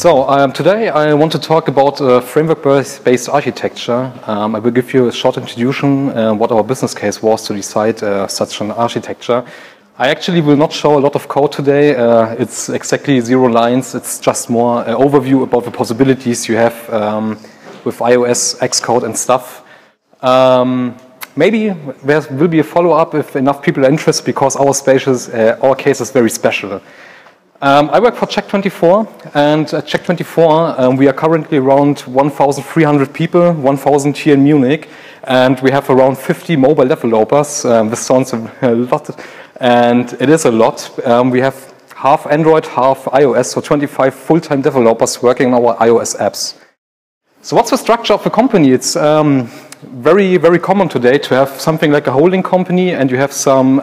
Today I want to talk about framework-based architecture. I will give you a short introduction what our business case was to decide such an architecture. I actually will not show a lot of code today. It's exactly 0 lines. It's just more an overview about the possibilities you have with iOS, Xcode and stuff. Maybe there will be a follow-up if enough people are interested, because our case is very special. I work for Check24, and at Check24 we are currently around 1,300 people, 1,000 here in Munich, and we have around 50 mobile developers. This sounds a lot, and it is a lot. We have half Android, half iOS, so 25 full-time developers working on our iOS apps. So what's the structure of the company? It's very, very common today to have something like a holding company, and you have some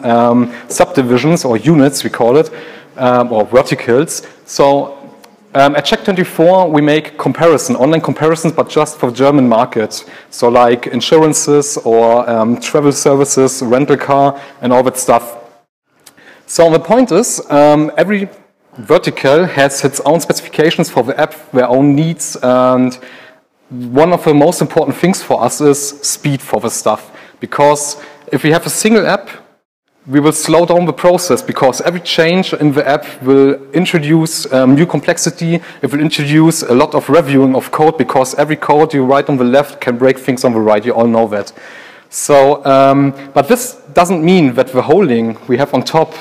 subdivisions or units, we call it, or verticals. So at Check24 we make online comparisons, but just for the German market. So like insurances or travel services, rental car and all that stuff. So the point is, every vertical has its own specifications for the app, their own needs, and one of the most important things for us is speed for the stuff. Because if we have a single app, we will slow down the process, because every change in the app will introduce new complexity. It will introduce a lot of reviewing of code, because every code you write on the left can break things on the right. You all know that. So, but this doesn't mean that the holding we have on top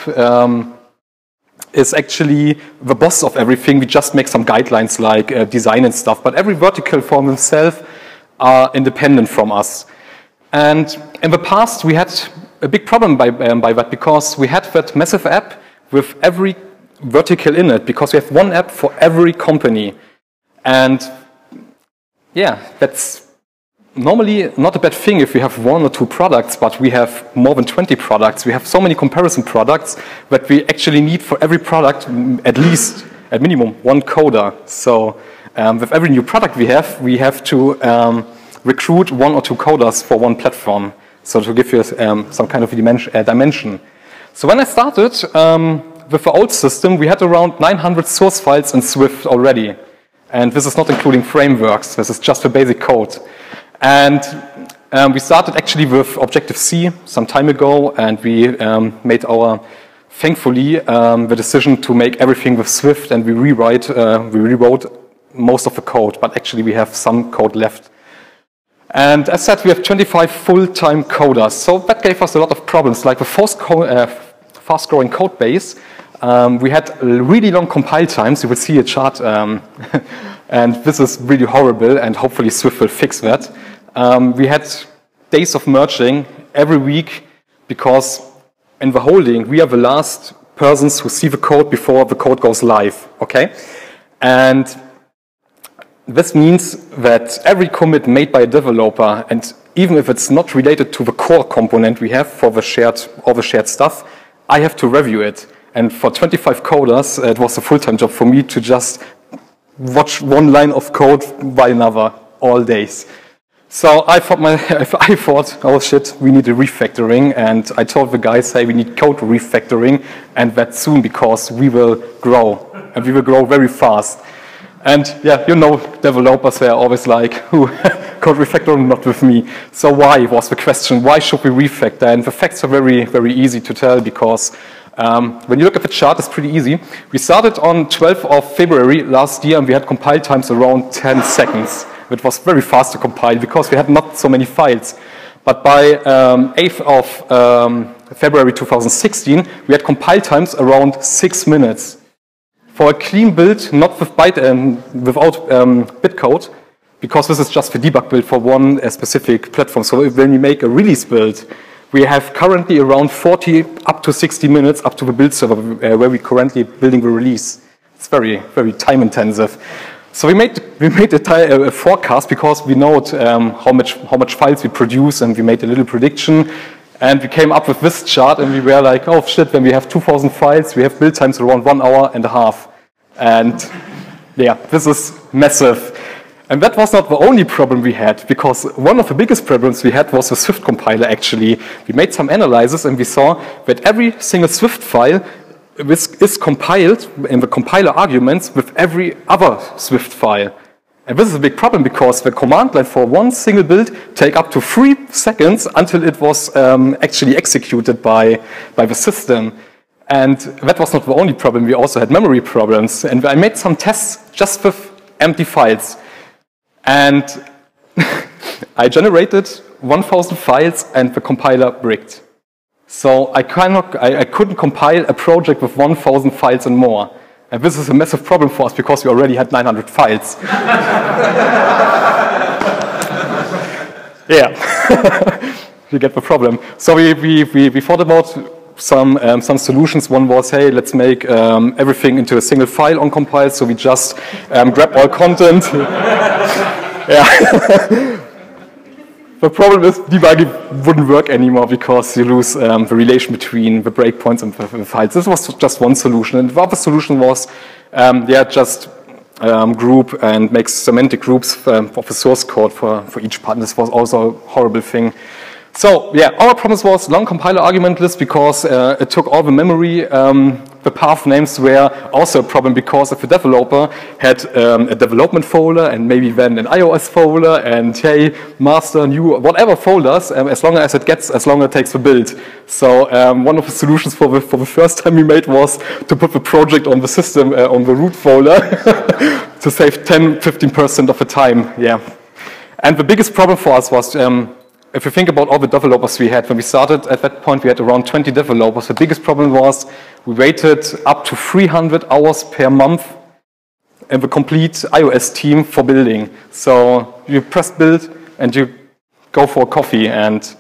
is actually the boss of everything. We just make some guidelines like design and stuff. But every vertical for themselves are independent from us. And in the past we had a big problem by that, because we had that massive app with every vertical in it, because we have one app for every company. And yeah, that's normally not a bad thing if we have 1 or 2 products, but we have more than 20 products. We have so many comparison products that we actually need for every product at least, at minimum, 1 coder. So with every new product we have to recruit 1 or 2 coders for 1 platform. So to give you some kind of dimension. So when I started with the old system, we had around 900 source files in Swift already. And this is not including frameworks. This is just the basic code. And we started actually with Objective-C some time ago, and we made thankfully, the decision to make everything with Swift, and we rewrote most of the code, but actually we have some code left. And as said, we have 25 full-time coders. So that gave us a lot of problems. Like the fast-growing code base, we had really long compile times. You will see a chart, and this is really horrible, and hopefully Swift will fix that. We had days of merging every week, because in the holding, we are the last persons who see the code before the code goes live, okay? And this means that every commit made by a developer, and even if it's not related to the core component we have for all the shared stuff, I have to review it. And for 25 coders, it was a full-time job for me to just watch 1 line of code by another all days. So I thought, oh shit, we need a refactoring, and I told the guys, hey, we need code refactoring, and that soon, because we will grow, and we will grow very fast. And yeah, you know, developers are always like, code refactoring, not with me. So why was the question? Why should we refactor? And the facts are very, very easy to tell, because when you look at the chart, it's pretty easy. We started on 12th of February last year, and we had compile times around 10 seconds. It was very fast to compile, because we had not so many files. But by 8th of February 2016, we had compile times around 6 minutes. For a clean build, not with without bitcode, because this is just the debug build for 1 specific platform. So when we make a release build, we have currently around 40 up to 60 minutes up to the build server where we're currently building the release. It's very, very time intensive. So we made a forecast, because we know how much files we produce, and we made a little prediction. And we came up with this chart, and we were like, oh shit, when we have 2,000 files, we have build times around 1.5 hours. And yeah, this is massive. And that was not the only problem we had, because one of the biggest problems we had was the Swift compiler, actually. We made some analysis, and we saw that every single Swift file this is compiled in the compiler arguments with every other Swift file. And this is a big problem because the command line for one single build take up to 3 seconds until it was actually executed by the system. And that was not the only problem, we also had memory problems. And I made some tests just with empty files. And I generated 1,000 files and the compiler bricked. So I couldn't compile a project with 1,000 files and more. And this is a massive problem for us because we already had 900 files. Yeah, you get the problem. So we thought about some solutions. One was, hey, let's make everything into a single file on compile. So we just grab all content. Yeah. The problem is debugging wouldn't work anymore because you lose the relation between the breakpoints and the files. This was just one solution. And the other solution was, just group and make semantic groups of the source code for each part. This was also a horrible thing. So yeah, our promise was long compiler argument list because it took all the memory. The path names were also a problem because if the developer had a development folder and maybe then an iOS folder and hey, master, new, whatever folders, as long as it gets, as long as it takes the build. So one of the solutions for the first time we made was to put the project on the system, on the root folder to save 10-15% of the time, yeah. And the biggest problem for us was if you think about all the developers we had, when we started at that point, we had around 20 developers. The biggest problem was we waited up to 300 hours per month in the complete iOS team for building. So you press build and you go for a coffee, and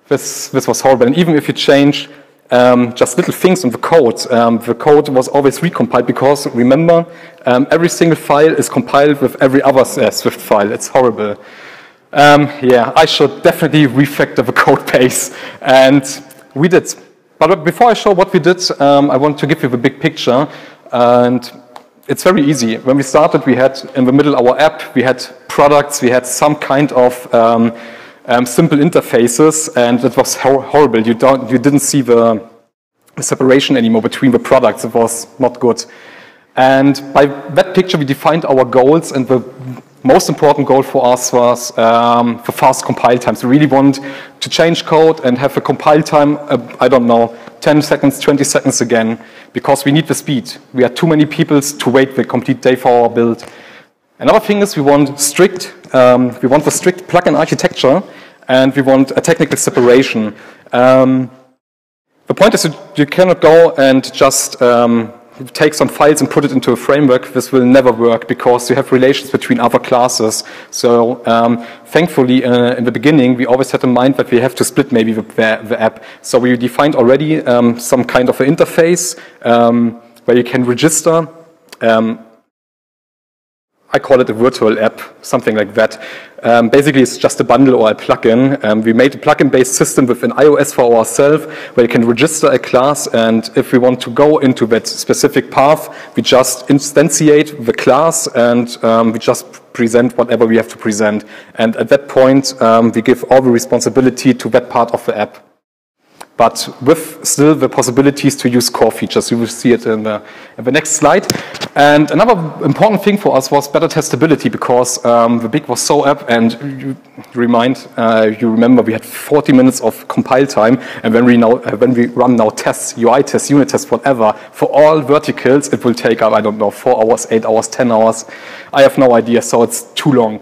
this was horrible. And even if you change just little things in the code was always recompiled because remember, every single file is compiled with every other Swift file. It's horrible. Yeah, I should definitely refactor the code base, and we did. But before I show what we did, I want to give you the big picture, and it's very easy. When we started, we had in the middle our app, we had products, we had some kind of simple interfaces, and it was horrible. You didn't see the separation anymore between the products. It was not good. And by that picture, we defined our goals, and the most important goal for us was the fast compile times. We really want to change code and have a compile time, I don't know, 10 seconds, 20 seconds again, because we need the speed. We are too many people to wait the complete day for our build. Another thing is we want the strict plugin architecture, and we want a technical separation. The point is that you cannot go and just take some files and put it into a framework. This will never work because you have relations between other classes. So thankfully, in the beginning, we always had in mind that we have to split maybe the app. So we defined already some kind of an interface where you can register. I call it a virtual app, something like that. Basically, it's just a bundle or a plugin. We made a plugin-based system within iOS for ourselves, where you can register a class, and if we want to go into that specific path, we just instantiate the class, and we just present whatever we have to present. And at that point, we give all the responsibility to that part of the app, but with still the possibilities to use core features. You will see it in the next slide. And another important thing for us was better testability, because the big was so up, and you remember we had 40 minutes of compile time, and when we run now tests, UI tests, unit tests, whatever, for all verticals, it will take up, I don't know, 4 hours, 8 hours, 10 hours. I have no idea, so it's too long.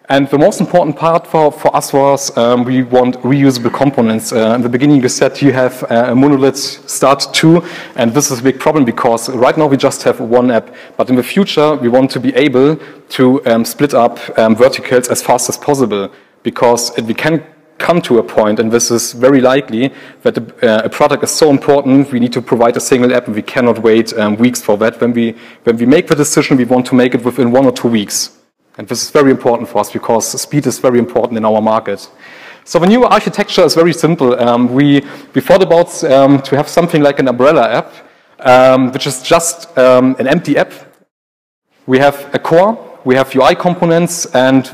And the most important part for us was we want reusable components. In the beginning, you said you have a monolith start to, and this is a big problem because right now we just have one app. But in the future, we want to be able to split up verticals as fast as possible, because we can come to a point, and this is very likely, that a product is so important, we need to provide a single app, and we cannot wait weeks for that. When we make the decision, we want to make it within 1 or 2 weeks. And this is very important for us because speed is very important in our market. So the new architecture is very simple. We thought about to have something like an umbrella app, which is just an empty app. We have a core, we have UI components, and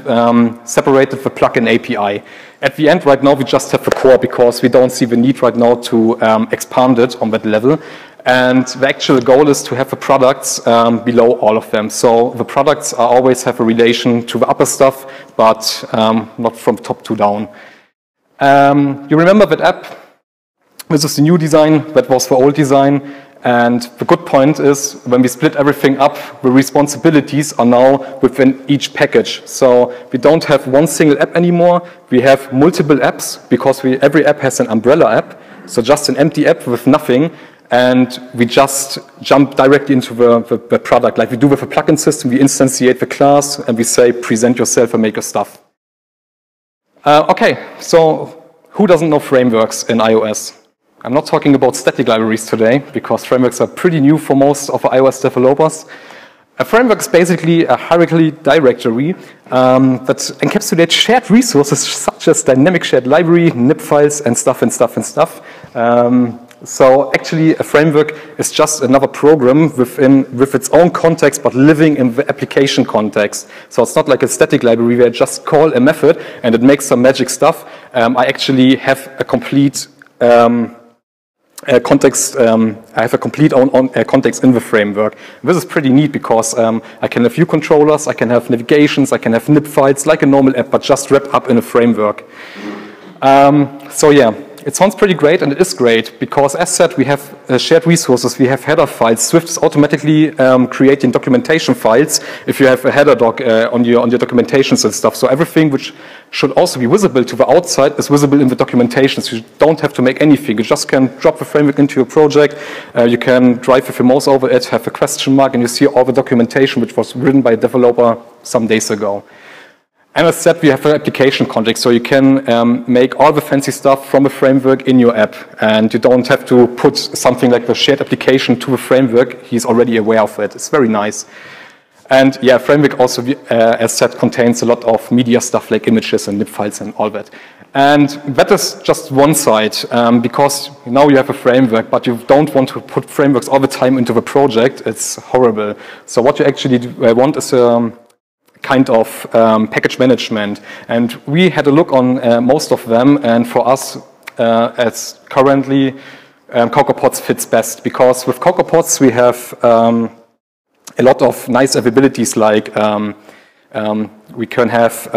separated the plugin API. At the end, right now, we just have the core because we don't see the need right now to expand it on that level. And the actual goal is to have the products below all of them. So the products always have a relation to the upper stuff, but not from top to down. You remember that app? This is the new design, that was the old design. And the good point is, when we split everything up, the responsibilities are now within each package. So we don't have one single app anymore. We have multiple apps because every app has an umbrella app. So just an empty app with nothing. And we just jump directly into the product. Like we do with a plugin system, we instantiate the class and we say, present yourself and make your stuff. Okay, so who doesn't know frameworks in iOS? I'm not talking about static libraries today, because frameworks are pretty new for most of iOS developers. A framework is basically a hierarchical directory that encapsulates shared resources such as dynamic shared library, nib files, and stuff. So actually, a framework is just another program with its own context, but living in the application context. So it's not like a static library where I just call a method and it makes some magic stuff. I actually have a complete context. I have a complete context in the framework. This is pretty neat because I can have view controllers, I can have navigations, I can have nib files like a normal app, but just wrapped up in a framework. So yeah, it sounds pretty great, and it is great because, as said, we have shared resources, we have header files. Swift is automatically creating documentation files if you have a header doc on your documentations and stuff. So everything which should also be visible to the outside is visible in the documentations. You don't have to make anything. You just can drop the framework into your project. You can drive with your mouse over it, have a question mark, and you see all the documentation which was written by a developer some days ago. And as said, we have an application context, so you can make all the fancy stuff from a framework in your app, and you don't have to put something like the shared application to a framework. He's already aware of it. It's very nice. And yeah, framework also, as said, contains a lot of media stuff like images and nib files and all that. And that is just one side, because now you have a framework, but you don't want to put frameworks all the time into the project. It's horrible. So what you actually want is kind of package management, and we had a look on most of them, and for us as currently Cocoapods fits best, because with Cocoapods we have a lot of nice availabilities, like we can have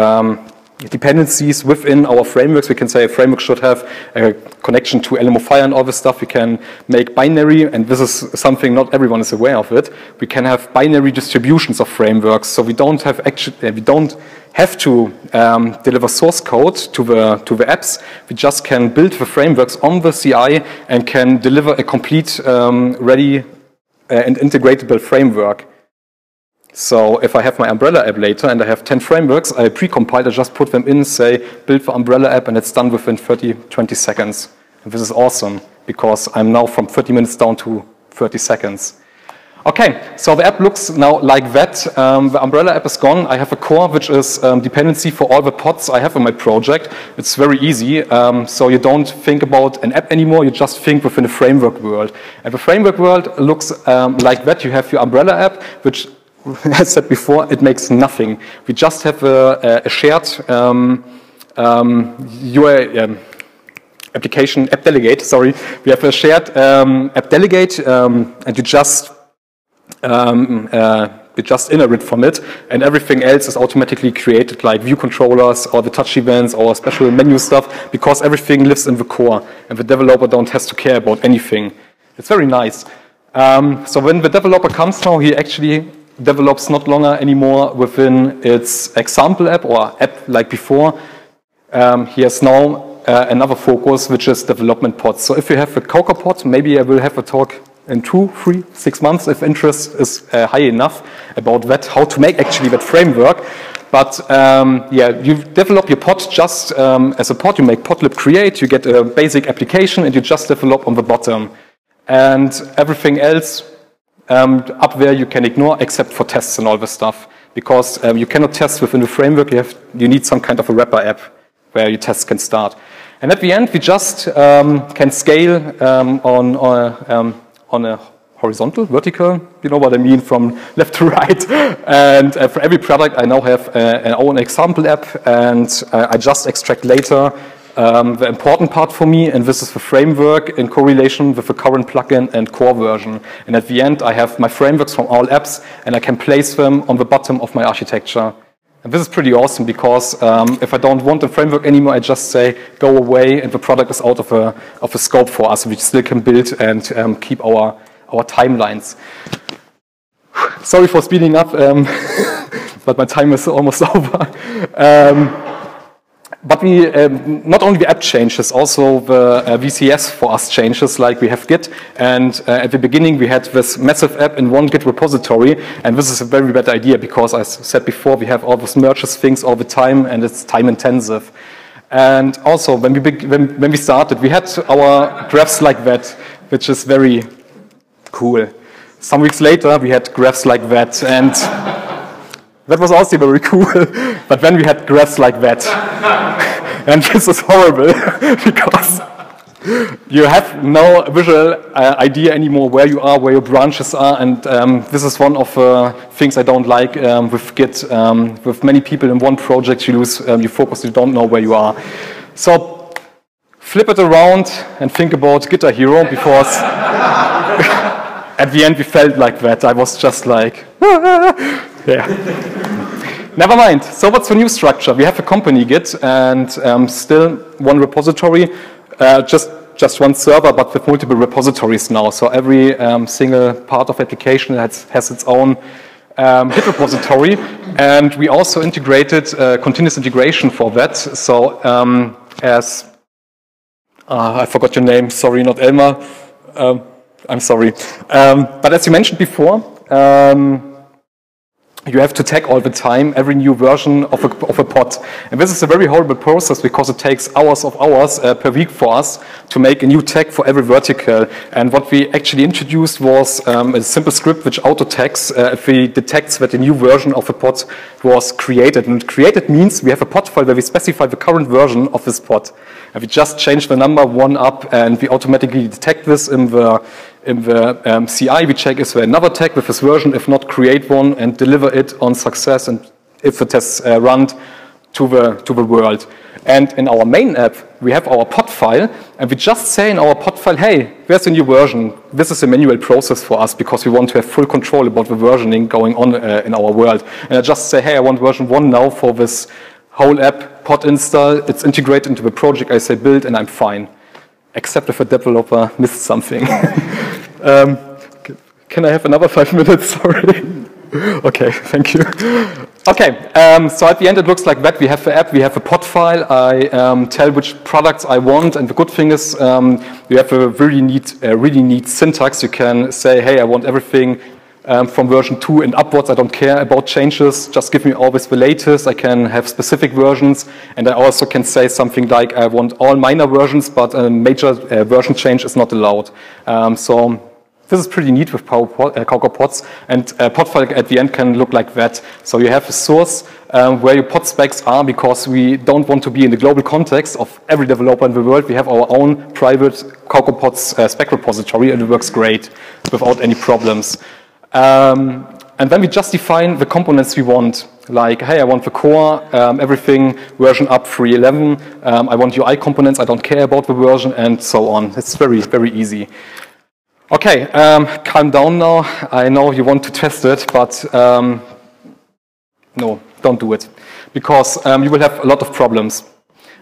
dependencies within our frameworks. We can say a framework should have a connection to LMOfire and all this stuff. We can make binary, and this is something not everyone is aware of it. We can have binary distributions of frameworks, so we don't have to deliver source code to the apps. We just can build the frameworks on the CI and can deliver a complete, ready and integratable framework. So if I have my umbrella app later and I have 10 frameworks, I pre-compile, I just put them in, say, build the umbrella app, and it's done within 20 seconds. And this is awesome, because I'm now from 30 minutes down to 30 seconds. Okay, so the app looks now like that. The umbrella app is gone. I have a core, which is dependency for all the pods I have in my project. It's very easy. So you don't think about an app anymore. You just think within a framework world. And the framework world looks like that. You have your umbrella app, which, as I said before, it makes nothing. We just have a shared application app delegate. Sorry, we have a shared app delegate, and you just inherit from it, and everything else is automatically created, like view controllers or the touch events or special menu stuff, because everything lives in the core, and the developer don't have to care about anything. It's very nice. So when the developer comes now, he actually develops not longer anymore within its example app or app like before. He has now another focus, which is development pods. So if you have a Cocoapod, maybe I will have a talk in 2, 3, 6 months if interest is high enough about that, how to make actually that framework. But yeah, you develop your pod just as a pod. You make podlib create, you get a basic application, and you just develop on the bottom. And everything else up there you can ignore, except for tests and all this stuff, because you cannot test within the framework. You need some kind of a wrapper app where your tests can start. And at the end, we just can scale on a horizontal, vertical, you know what I mean, from left to right. And for every product, I now have an own example app, and I just extract later the important part for me, and this is the framework in correlation with the current plugin and core version. And at the end, I have my frameworks from all apps, and I can place them on the bottom of my architecture. And this is pretty awesome because if I don't want the framework anymore, I just say, go away, and the product is out of a scope for us. We still can build and keep our timelines. Sorry for speeding up, but my time is almost over. But we, not only the app changes, also the VCS for us changes, like we have Git, and at the beginning we had this massive app in one Git repository, and this is a very bad idea because, as I said before, we have all those merges things all the time, and it's time intensive. And also, when we started, we had our graphs like that, which is very cool. Some weeks later, we had graphs like that, and that was also very cool, but then we had graphs like that. And this is horrible, because you have no visual idea anymore where you are, where your branches are, and this is one of the things I don't like with Git. With many people in one project, you lose your focus, you don't know where you are. So flip it around and think about Guitar Hero, because at the end we felt like that. I was just like, yeah. Never mind. So what's the new structure? We have a company Git and still one repository, just one server, but with multiple repositories now. So every single part of application has its own Git repository, and we also integrated continuous integration for that. So as I forgot your name. Sorry, not Elmar. I'm sorry. But as you mentioned before. You have to tag all the time every new version of a pod. And this is a very horrible process because it takes hours per week for us to make a new tag for every vertical. And what we actually introduced was a simple script which auto tags if we detects that a new version of a pod was created. And created means we have a pod file where we specify the current version of this pod. And we just change the number one up, and we automatically detect this in the CI. We check is there another tag with this version, if not, create one and deliver it on success, and if the tests run to the world. And in our main app, we have our pod file, and we just say in our pod file, hey, there's a new version. This is a manual process for us because we want to have full control about the versioning going on in our world. And I just say, hey, I want version 1 now for this whole app, pod install, it's integrated into the project, I say build, and I'm fine. Except if a developer missed something. Can I have another 5 minutes? Sorry. Okay, thank you. Okay, so at the end it looks like that. We have the app, we have a pod file. I tell which products I want, and the good thing is you have a really neat syntax. You can say, hey, I want everything from version 2 and upwards. I don't care about changes. Just give me always the latest. I can have specific versions, and I also can say something like I want all minor versions, but a major version change is not allowed. So this is pretty neat with Cocoapods, and pod file at the end can look like that. So you have a source where your pod specs are, because we don't want to be in the global context of every developer in the world. We have our own private Cocoapods spec repository, and it works great without any problems. And then we just define the components we want. Like, hey, I want the core, everything version up 3.11. I want UI components. I don't care about the version, and so on. It's very, very easy. Okay, calm down now. I know you want to test it, but no, don't do it, because you will have a lot of problems.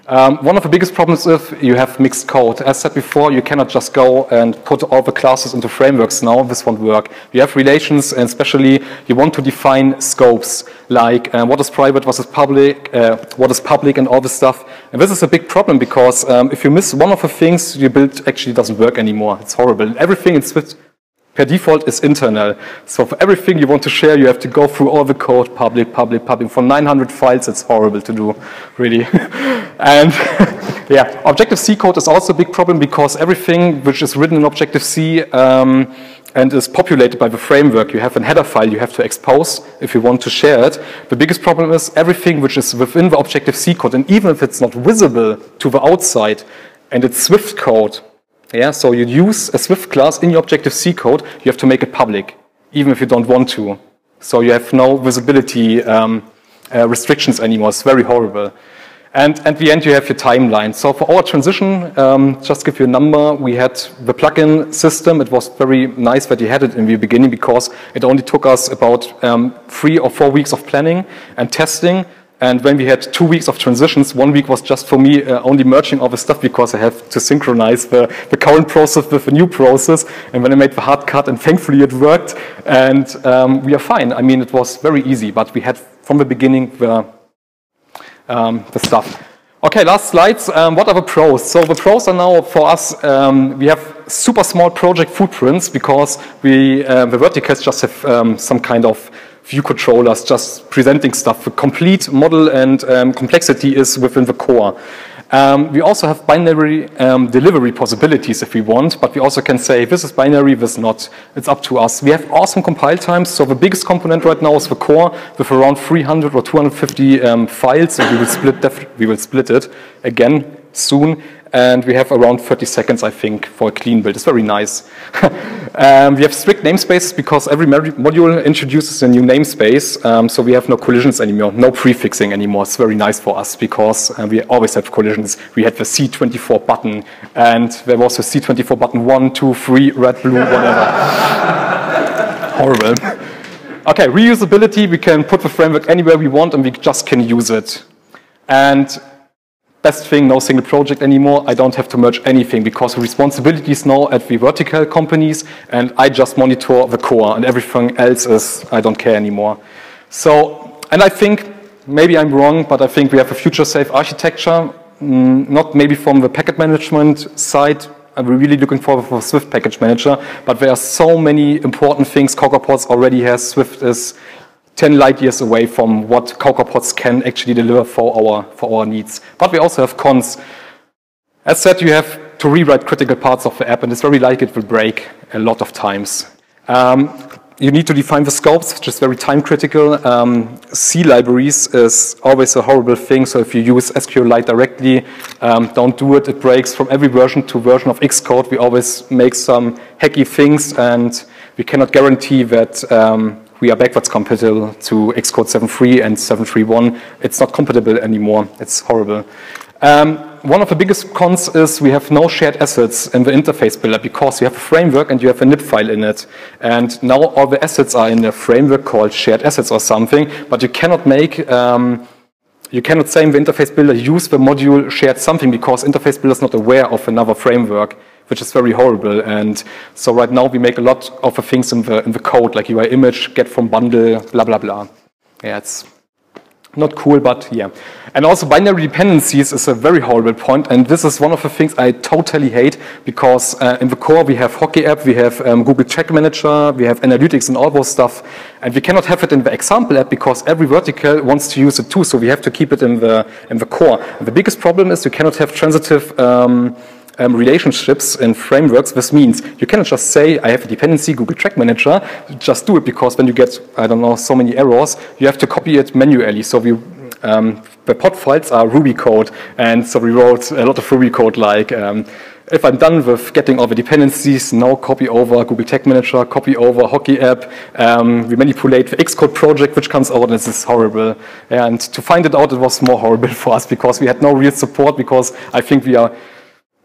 One of the biggest problems is you have mixed code. As said before, you cannot just go and put all the classes into frameworks now. This won't work. You have relations, and especially you want to define scopes, like what is private, what is public, and all this stuff. And this is a big problem, because if you miss one of the things, your build actually doesn't work anymore. It's horrible. And everything in Swift per default is internal. So for everything you want to share, you have to go through all the code, public, public, public. For 900 files, it's horrible to do, really. And yeah, Objective-C code is also a big problem, because everything which is written in Objective-C and is populated by the framework, you have a header file you have to expose if you want to share it. The biggest problem is everything which is within the Objective-C code, and even if it's not visible to the outside and it's Swift code, Yeah, so you use a Swift class in your Objective-C code, you have to make it public, even if you don't want to. So you have no visibility restrictions anymore. It's very horrible. And at the end, you have your timeline. So for our transition, just give you a number, we had the plugin system. It was very nice that you had it in the beginning because it only took us about 3 or 4 weeks of planning and testing. And when we had 2 weeks of transitions, 1 week was just for me only merging all the stuff because I have to synchronize the current process with the new process. And then I made the hard cut, and thankfully it worked. And we are fine. I mean, it was very easy, but we had from the beginning the stuff. Okay, last slides. What are the pros? So the pros are now for us, we have super small project footprints because the verticals just have some kind of view controllers just presenting stuff. The complete model and complexity is within the core. We also have binary delivery possibilities if we want, but we also can say this is binary, this is not. It's up to us. We have awesome compile times. So the biggest component right now is the core with around 300 or 250 files, and we will split it again soon. And we have around 30 seconds, I think, for a clean build. It's very nice. We have strict namespaces because every module introduces a new namespace. So we have no collisions anymore, no prefixing anymore. It's very nice for us because we always have collisions. We had the C24 button, and there was a C24 button 1, 2, 3, red, blue, whatever. Horrible. Okay, reusability. We can put the framework anywhere we want, and we just can use it. And best thing, no single project anymore. I don't have to merge anything because the responsibility is now at the vertical companies, and I just monitor the core, and everything else is, I don't care anymore. So, and I think, maybe I'm wrong, but I think we have a future-safe architecture, not maybe from the package management side. I'm really looking forward for Swift package manager, but there are so many important things Cocoapods already has. Swift is 10 light years away from what Cocoapods can actually deliver for our needs. But we also have cons. As said, you have to rewrite critical parts of the app, and it's very likely it will break a lot of times. You need to define the scopes, which is very time critical. C libraries is always a horrible thing, so if you use SQLite directly, don't do it. It breaks from every version to version of Xcode. We always make some hacky things, and we cannot guarantee that we are backwards compatible to Xcode 7.3 and 7.3.1. It's not compatible anymore. It's horrible. One of the biggest cons is we have no shared assets in the interface builder because you have a framework and you have a nib file in it. And now all the assets are in a framework called shared assets or something, but you cannot make, you cannot say in the interface builder use the module shared something because interface builder is not aware of another framework, which is very horrible. And so right now we make a lot of the things in the code, like UI image, get from bundle, blah, blah, blah. Yeah, it's not cool, but yeah. And also binary dependencies is a very horrible point, and this is one of the things I totally hate because in the core we have Hockey app, we have Google Tag Manager, we have analytics and all those stuff, and we cannot have it in the example app because every vertical wants to use it too, so we have to keep it in the core. And the biggest problem is you cannot have transitive relationships in frameworks. This means you cannot just say, I have a dependency, Google Track Manager, just do it, because when you get, I don't know, so many errors, you have to copy it manually. So we, the pod files are Ruby code, and so we wrote a lot of Ruby code like, if I'm done with getting all the dependencies, now copy over Google Tag Manager, copy over Hockey app, we manipulate the Xcode project, which comes out, and this is horrible. And to find it out, it was more horrible for us, because we had no real support, because I think we are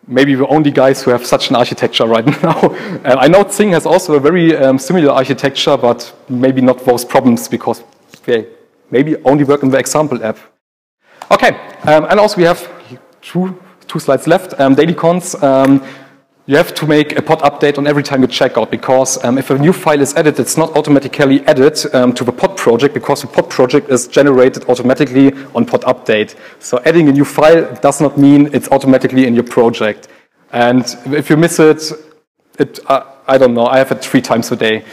maybe the only guys who have such an architecture right now. I know Zing has also a very similar architecture, but maybe not those problems, because they maybe only work in the example app. Okay, and also we have two slides left. Daily cons. You have to make a pod update on every time you check out, because if a new file is added, it's not automatically added to the pod project, because the pod project is generated automatically on pod update. So adding a new file does not mean it's automatically in your project. And if you miss it, I don't know, I have it 3 times a day.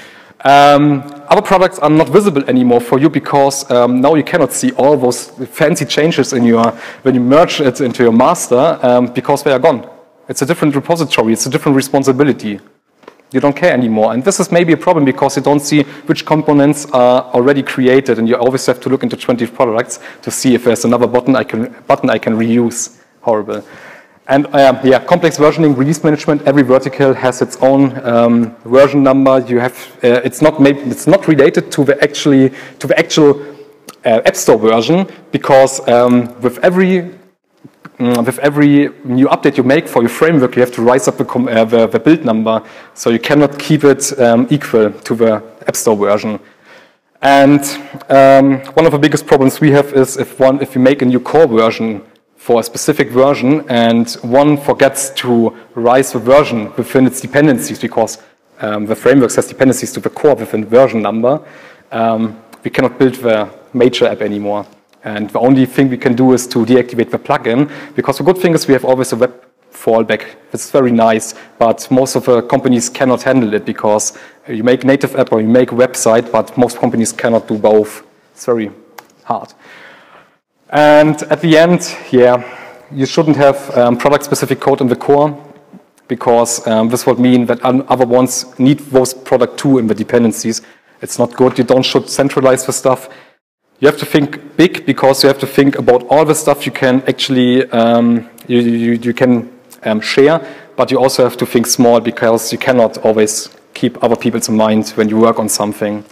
Other products are not visible anymore for you, because now you cannot see all those fancy changes in your, when you merge it into your master, because they are gone. It's a different repository, it's a different responsibility. You don't care anymore. And this is maybe a problem, because you don't see which components are already created, and you always have to look into 20 products to see if there's another button I can reuse. Horrible. And yeah, complex versioning, release management. Every vertical has its own version number. You have it's not related to the actual App Store version, because with every new update you make for your framework, you have to rise up the build number, so you cannot keep it equal to the App Store version. And one of the biggest problems we have is if you make a new core version for a specific version and one forgets to rise the version within its dependencies, because the framework has dependencies to the core within the version number, we cannot build the major app anymore. And the only thing we can do is to deactivate the plugin, because the good thing is we have always a web fallback. It's very nice, but most of the companies cannot handle it, because you make native app or you make a website, but most companies cannot do both. It's very hard. And at the end, yeah, you shouldn't have product-specific code in the core, because this would mean that other ones need those product too in the dependencies. It's not good. You should centralize the stuff. You have to think big, because you have to think about all the stuff you can actually you can share, but you also have to think small, because you cannot always keep other people in mind when you work on something.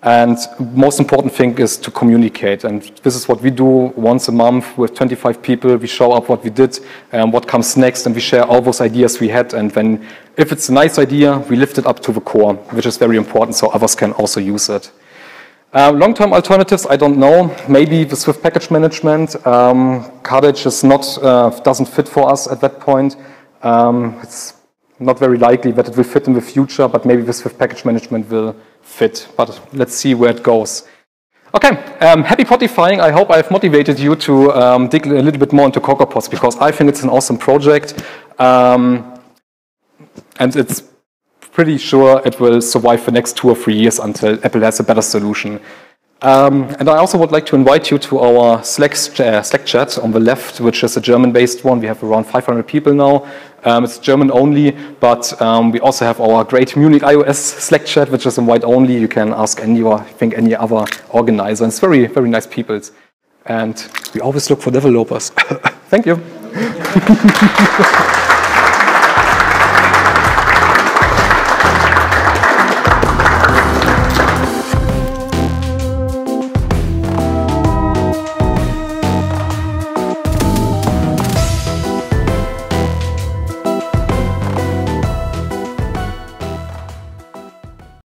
And most important thing is to communicate, and this is what we do once a month with 25 people. We show up what we did, what comes next, and we share all those ideas we had, and then if it's a nice idea, we lift it up to the core, which is very important, so others can also use it. Long-term alternatives, I don't know. Maybe the Swift package management. Cartage is doesn't fit for us at that point. It's not very likely that it will fit in the future, but maybe the Swift package management will fit. But let's see where it goes. Okay, happy podifying. I hope I've motivated you to dig a little bit more into Cocoapods, because I think it's an awesome project. And it's pretty sure it will survive the next 2 or 3 years until Apple has a better solution. And I also would like to invite you to our Slack chat on the left, which is a German-based one. We have around 500 people now. It's German only, but we also have our great Munich iOS Slack chat, which is in white only. You can ask any other organizer. And it's very, very nice people. And we always look for developers. Thank you.